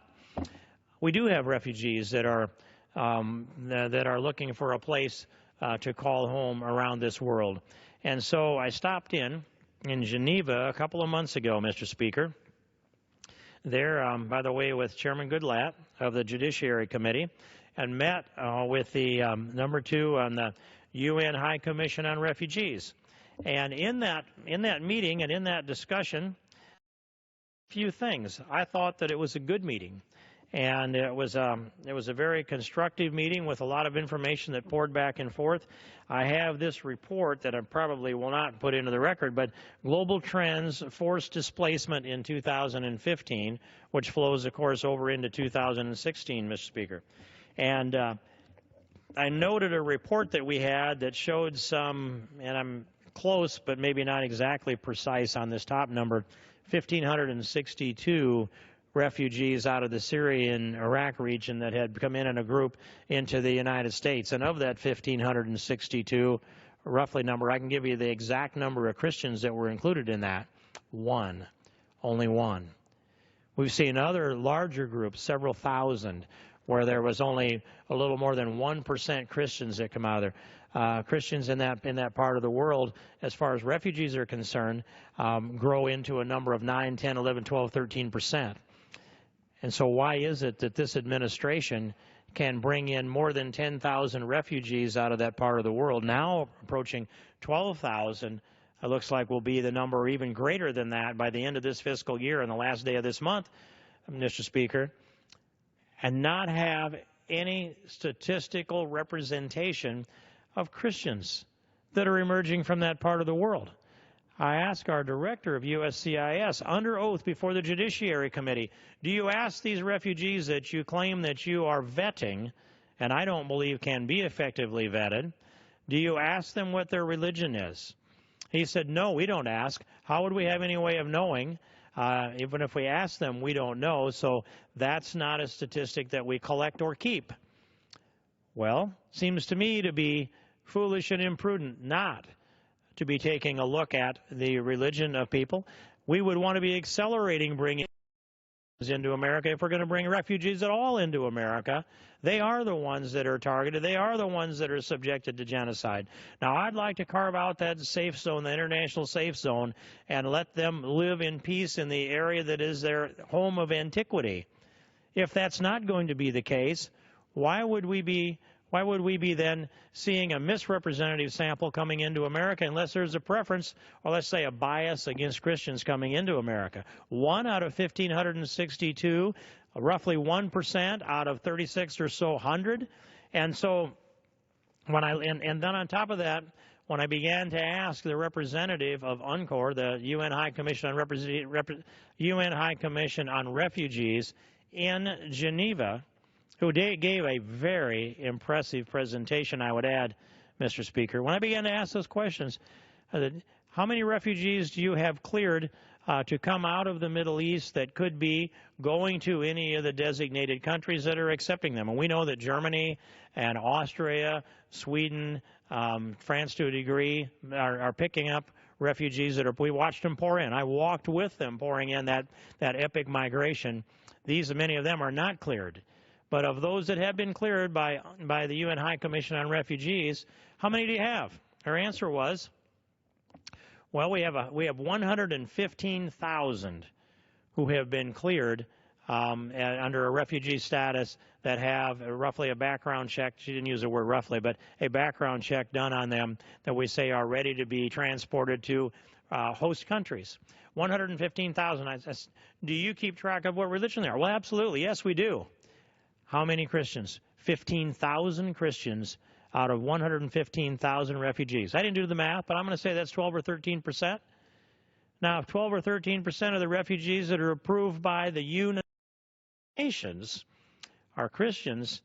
we do have refugees that are looking for a place to call home around this world. And so I stopped in Geneva a couple of months ago, Mr. Speaker, there, by the way, with Chairman Goodlatte of the Judiciary Committee, and met with the number 2 on the UN High Commission on Refugees. And in that meeting and in that discussion, a few things. I thought that it was a good meeting. And it was a very constructive meeting with a lot of information that poured back and forth. I have this report that I probably will not put into the record, but Global Trends Forced Displacement in 2015, which flows, of course, over into 2016, Mr. Speaker. And I noted a report that we had that showed some, and I'm close but maybe not exactly precise on this top number, 1,562 refugees out of the Syrian Iraq region that had come in a group into the United States. And of that 1,562, roughly number, I can give you the exact number of Christians that were included in that. One. Only one. We've seen other larger groups, several thousand, where there was only a little more than 1% Christians that come out of there. Christians in that part of the world, as far as refugees are concerned, grow into a number of 9, 10, 11, 12, 13%. And so why is it that this administration can bring in more than 10,000 refugees out of that part of the world, now approaching 12,000, it looks like will be the number or even greater than that by the end of this fiscal year and the last day of this month, Mr. Speaker, and not have any statistical representation of Christians that are emerging from that part of the world? I ask our director of USCIS under oath before the Judiciary Committee, do you ask these refugees that you claim that you are vetting, and I don't believe can be effectively vetted, do you ask them what their religion is? He said, no, we don't ask. How would we have any way of knowing? Even if we ask them, we don't know, so that's not a statistic that we collect or keep. Well, seems to me to be foolish and imprudent not to be taking a look at the religion of people. We would want to be accelerating bringing into America if we're going to bring refugees at all into America. They are the ones that are targeted. They are the ones that are subjected to genocide. Now, I'd like to carve out that safe zone, the international safe zone, and let them live in peace in the area that is their home of antiquity. If that's not going to be the case, why would we be then seeing a misrepresentative sample coming into America unless there's a preference or let's say a bias against Christians coming into America? 1 out of 1,562, roughly 1% out of 36 or so hundred. And so and then on top of that, when I began to ask the representative of UNCOR, the UN High Commission on Refugees in Geneva, who gave a very impressive presentation, I would add, Mr. Speaker. When I began to ask those questions, I said, how many refugees do you have cleared to come out of the Middle East that could be going to any of the designated countries that are accepting them. And we know that Germany and Austria, Sweden, France to a degree are picking up refugees we watched them pour in. I walked with them pouring in that epic migration. Many of them are not cleared. But of those that have been cleared by the UN High Commission on Refugees, how many do you have? Her answer was, well, we have 115,000 who have been cleared under a refugee status that have roughly a background check. She didn't use the word roughly, but a background check done on them that we say are ready to be transported to host countries. 115,000. Do you keep track of what religion they are? Well, absolutely. Yes, we do. How many Christians? 15,000 Christians out of 115,000 refugees. I didn't do the math, but I'm going to say that's 12 or 13%. Now, if 12 or 13% of the refugees that are approved by the United Nations are Christians,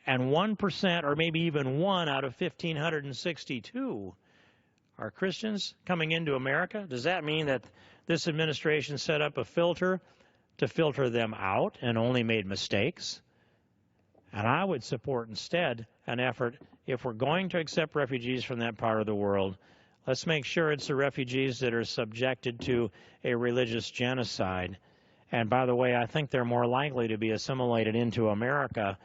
and 1% or maybe even 1 out of 1,562 are Christians coming into America, does that mean that this administration set up a filter to filter them out and only made mistakes? And I would support instead an effort, if we're going to accept refugees from that part of the world, let's make sure it's the refugees that are subjected to a religious genocide. And by the way, I think they're more likely to be assimilated into America,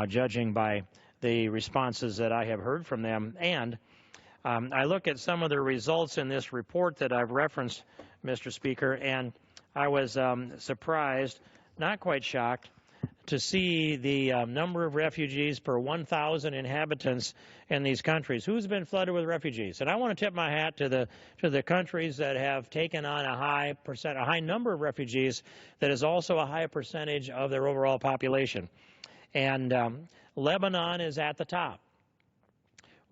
judging by the responses that I have heard from them. And I look at some of the results in this report that I've referenced, Mr. Speaker, and I was surprised, not quite shocked, to see the number of refugees per 1,000 inhabitants in these countries. Who's been flooded with refugees? And I want to tip my hat to the countries that have taken on a high number of refugees that is also a high percentage of their overall population. And Lebanon is at the top.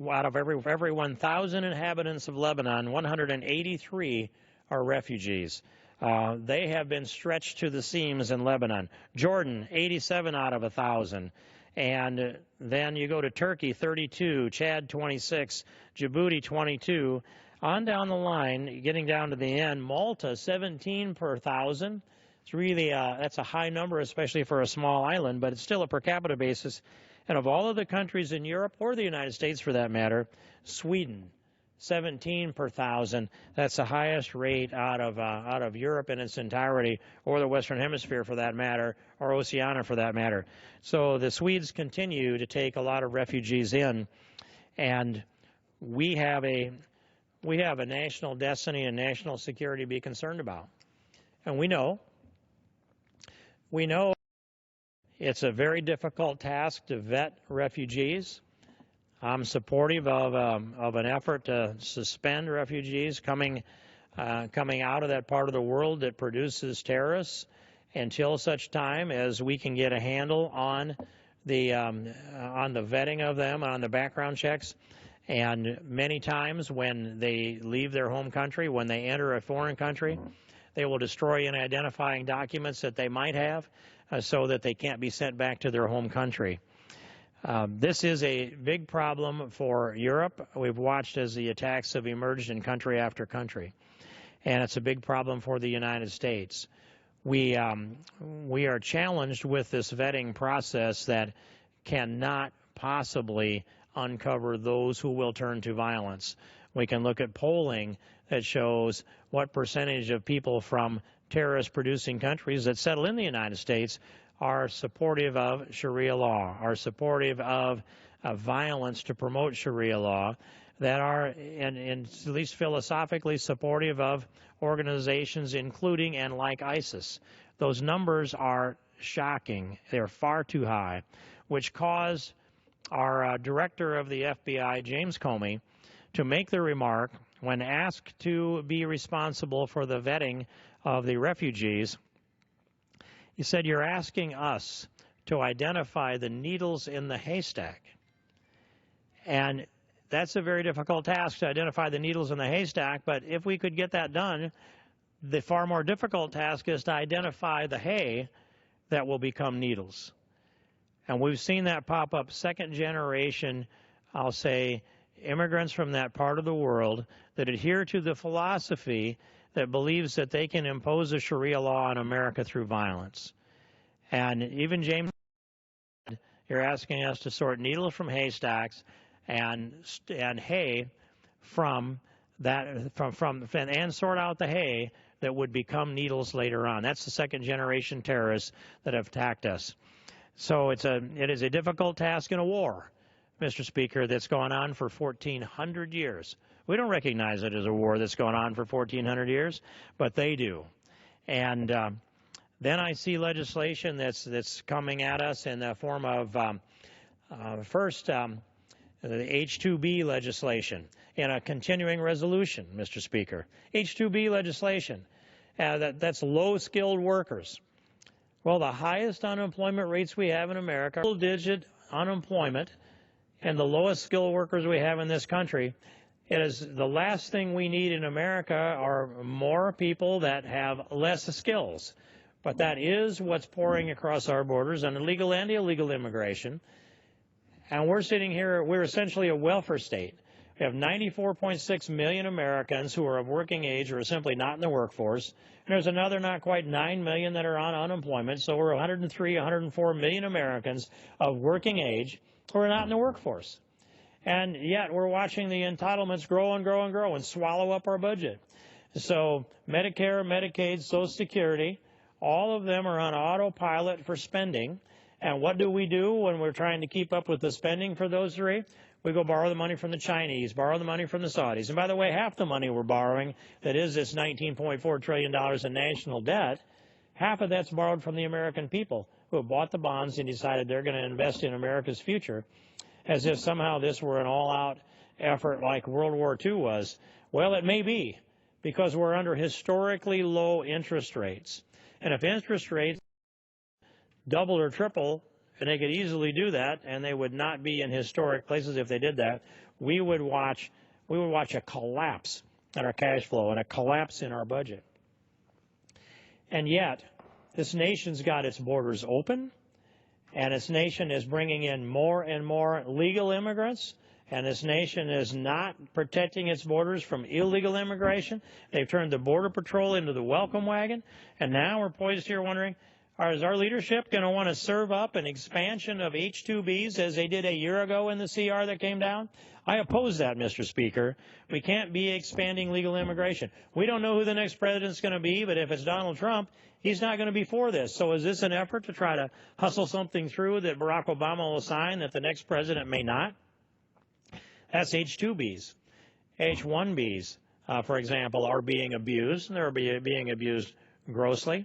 Out of every 1,000 inhabitants of Lebanon, 183 are refugees. They have been stretched to the seams in Lebanon. Jordan, 87 out of 1,000. And then you go to Turkey, 32, Chad, 26, Djibouti, 22. On down the line, getting down to the end, Malta, 17 per 1,000. It's really, that's a high number, especially for a small island, but it's still a per capita basis. And of all of the countries in Europe, or the United States for that matter, Sweden, 17 per 1,000. That's the highest rate out of Europe in its entirety, or the Western Hemisphere for that matter, or Oceania for that matter. So the Swedes continue to take a lot of refugees in, and we have a national destiny and national security to be concerned about. And we know it's a very difficult task to vet refugees. I'm supportive of an effort to suspend refugees coming out of that part of the world that produces terrorists until such time as we can get a handle on the vetting of them, on the background checks. And many times when they leave their home country, when they enter a foreign country, they will destroy any identifying documents that they might have so that they can't be sent back to their home country. This is a big problem for Europe. We've watched as the attacks have emerged in country after country. And it's a big problem for the United States. We are challenged with this vetting process that cannot possibly uncover those who will turn to violence. We can look at polling that shows what percentage of people from terrorist-producing countries that settle in the United States are supportive of Sharia law, are supportive of violence to promote Sharia law, that are, and at least philosophically, supportive of organizations including and like ISIS. Those numbers are shocking. They're far too high, which caused our director of the FBI, James Comey, to make the remark when asked to be responsible for the vetting of the refugees. He said, "You're asking us to identify the needles in the haystack." And that's a very difficult task, to identify the needles in the haystack, but if we could get that done, the far more difficult task is to identify the hay that will become needles. And we've seen that pop up, second generation, I'll say, immigrants from that part of the world that adhere to the philosophy that believes that they can impose a Sharia law on America through violence. And even James, you're asking us to sort needles from haystacks and hay from that and sort out the hay that would become needles later on. That's the second-generation terrorists that have attacked us. So it is a difficult task in a war, Mr. Speaker, that's gone on for 1,400 years. We don't recognize it as a war that's gone on for 1,400 years, but they do. And then I see legislation that's coming at us in the form of first the H-2B legislation in a continuing resolution, Mr. Speaker. H-2B legislation, that's low-skilled workers. Well, the highest unemployment rates we have in America, double-digit unemployment, and the lowest skilled workers we have in this country. It is the last thing we need in America are more people that have less skills. But that is what's pouring across our borders on illegal and illegal immigration. And we're sitting here, we're essentially a welfare state. We have 94.6 million Americans who are of working age or are simply not in the workforce. And there's another not quite 9 million that are on unemployment. So we're 103, 104 million Americans of working age who are not in the workforce. And yet we're watching the entitlements grow and grow and grow and swallow up our budget. So Medicare, Medicaid, Social Security, all of them are on autopilot for spending. And what do we do when we're trying to keep up with the spending for those three? We go borrow the money from the Chinese, borrow the money from the Saudis. And by the way, half the money we're borrowing, that is this $19.4 trillion in national debt, half of that's borrowed from the American people who have bought the bonds and decided they're going to invest in America's future, as if somehow this were an all-out effort like World War II was. Well, it may be, because we're under historically low interest rates. And if interest rates double or triple, and they could easily do that, and they would not be in historic places if they did that, we would watch a collapse in our cash flow and a collapse in our budget. And yet, this nation's got its borders open, and this nation is bringing in more and more legal immigrants, and this nation is not protecting its borders from illegal immigration. They've turned the Border Patrol into the welcome wagon, and now we're poised here wondering, is our leadership going to want to serve up an expansion of H-2Bs as they did a year ago in the CR that came down? I oppose that, Mr. Speaker. We can't be expanding legal immigration. We don't know who the next president's going to be, but if it's Donald Trump, he's not going to be for this. So is this an effort to try to hustle something through that Barack Obama will sign that the next president may not? That's H-2Bs. H-1Bs, for example, are being abused, and they're being abused grossly.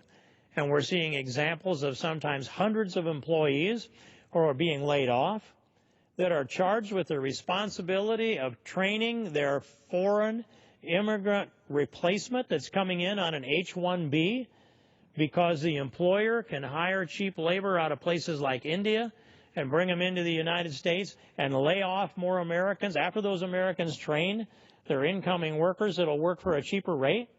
And we're seeing examples of sometimes hundreds of employees who are being laid off that are charged with the responsibility of training their foreign immigrant replacement that's coming in on an H-1B because the employer can hire cheap labor out of places like India and bring them into the United States and lay off more Americans. After those Americans train their incoming workers, it'll work for a cheaper rate.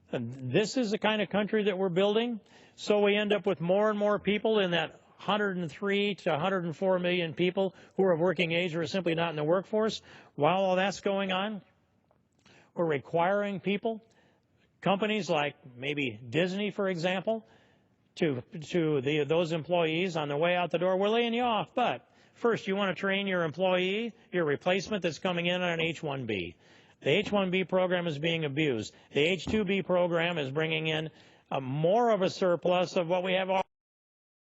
And this is the kind of country that we're building. So we end up with more and more people in that 103 to 104 million people who are of working age or are simply not in the workforce. While all that's going on, we're requiring people, companies like maybe Disney, for example, to those employees on their way out the door, we're laying you off, but first you want to train your employee, your replacement that's coming in on an H-1B. The H-1B program is being abused. The H-2B program is bringing in more of a surplus of what we have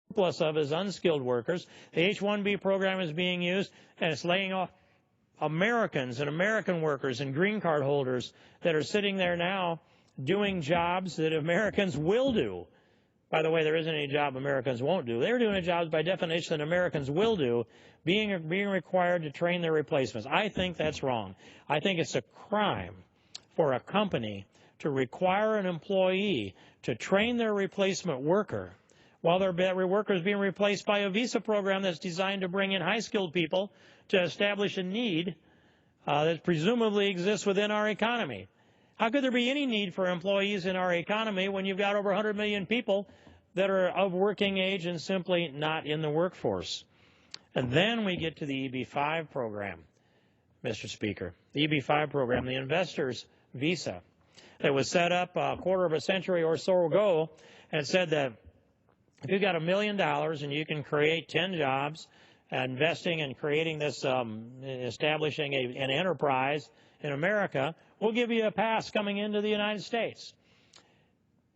surplus of as unskilled workers. The H-1B program is being used, and it's laying off Americans and American workers and green card holders that are sitting there now doing jobs that Americans will do. By the way, there isn't any job Americans won't do. They're doing jobs by definition that Americans will do, being required to train their replacements. I think that's wrong. I think it's a crime for a company to require an employee to train their replacement worker while their worker is being replaced by a visa program that's designed to bring in high-skilled people to establish a need that presumably exists within our economy. How could there be any need for employees in our economy when you've got over 100 million people that are of working age and simply not in the workforce? And then we get to the EB-5 program, Mr. Speaker. The EB-5 program, the investor's visa. that was set up a quarter of a century or so ago, and it said that if you've got $1 million and you can create 10 jobs, investing and creating this, establishing an enterprise in America, we'll give you a pass coming into the United States.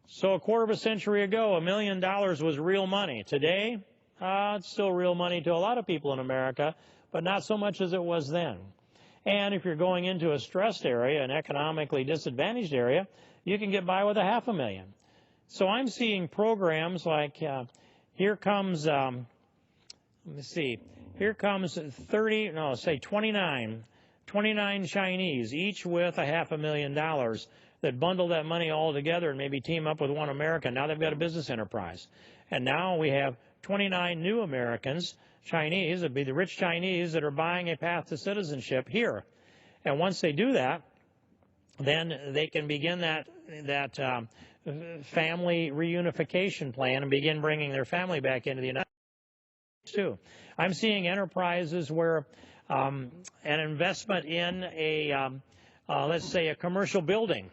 So a quarter of a century ago, $1 million was real money. Today, it's still real money to a lot of people in America, but not so much as it was then. And if you're going into a stressed area, an economically disadvantaged area, you can get by with $500,000. So I'm seeing programs like here comes, let me see, here comes 29 Chinese, each with $500,000 that bundle that money all together and maybe team up with one American. Now they've got a business enterprise. And now we have 29 new Americans, Chinese, it'd be the rich Chinese that are buying a path to citizenship here. And once they do that, then they can begin that family reunification plan and begin bringing their family back into the United States too. I'm seeing enterprises where an investment in a, let's say, a commercial building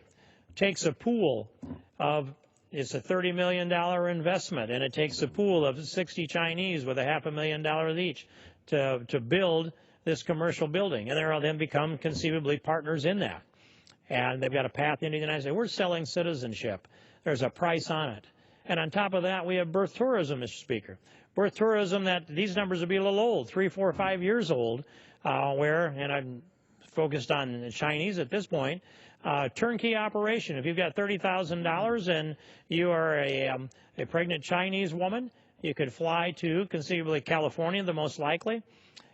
takes a pool of, it's a $30 million investment, and it takes a pool of 60 Chinese with $500,000 each to build this commercial building, and they'll then become conceivably partners in that. And they've got a path into the United States. We're selling citizenship. There's a price on it. And on top of that, we have birth tourism, Mr. Speaker. Birth tourism, that these numbers will be a little old, 3, 4, 5 years old, where, and I'm focused on the Chinese at this point, turnkey operation. If you've got $30,000 and you are a pregnant Chinese woman, you could fly to conceivably California, the most likely,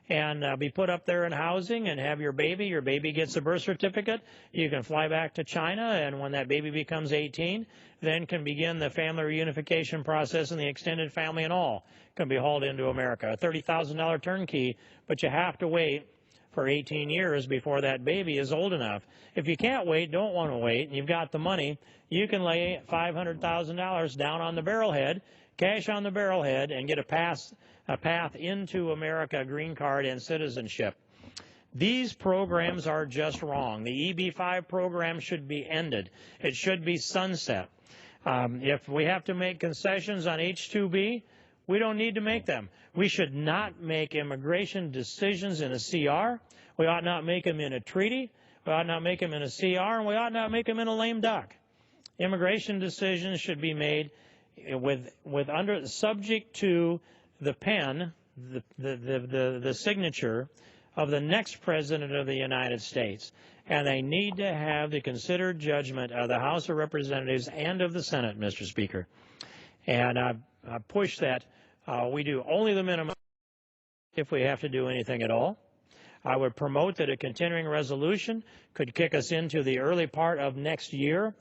and be put up there in housing and have your baby. Your baby gets a birth certificate. You can fly back to China, and when that baby becomes 18, then can begin the family reunification process, and the extended family and all can be hauled into America. A $30,000 turnkey, but you have to wait for 18 years before that baby is old enough. If you can't wait, don't want to wait, and you've got the money, you can lay $500,000 down on the barrelhead, cash on the barrelhead, and get a path into America, green card, and citizenship. These programs are just wrong. The EB-5 program should be ended. It should be sunset. If we have to make concessions on H-2B, we don't need to make them. We should not make immigration decisions in a CR. We ought not make them in a treaty. We ought not make them in a CR, and we ought not make them in a lame duck. Immigration decisions should be made subject to the pen, the signature of the next President of the United States. And they need to have the considered judgment of the House of Representatives and of the Senate, Mr. Speaker. And I push that we do only the minimum if we have to do anything at all. I would promote that a continuing resolution could kick us into the early part of next year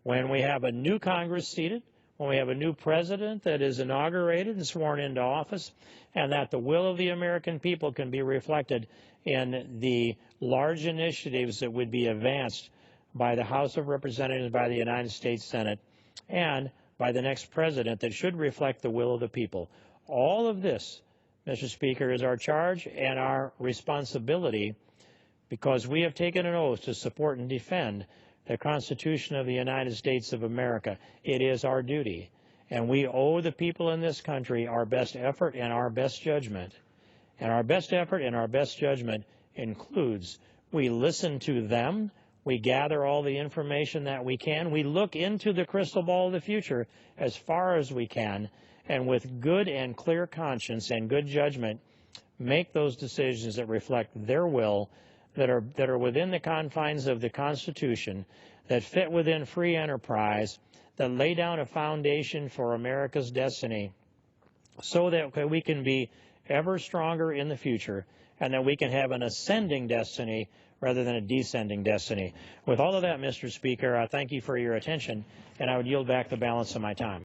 when we have a new Congress seated, when we have a new president that is inaugurated and sworn into office, and that the will of the American people can be reflected in the large initiatives that would be advanced by the House of Representatives, by the United States Senate, and by the next president that should reflect the will of the people. All of this, Mr. Speaker, is our charge and our responsibility, because we have taken an oath to support and defend the Constitution of the United States of America. It is our duty, and we owe the people in this country our best effort and our best judgment. And our best effort and our best judgment includes we listen to them, we gather all the information that we can, we look into the crystal ball of the future as far as we can, and with good and clear conscience and good judgment, make those decisions that reflect their will, that are within the confines of the Constitution, that fit within free enterprise, that lay down a foundation for America's destiny, so that we can be ever stronger in the future, and that we can have an ascending destiny rather than a descending destiny. With all of that, Mr. Speaker, I thank you for your attention, and I would yield back the balance of my time.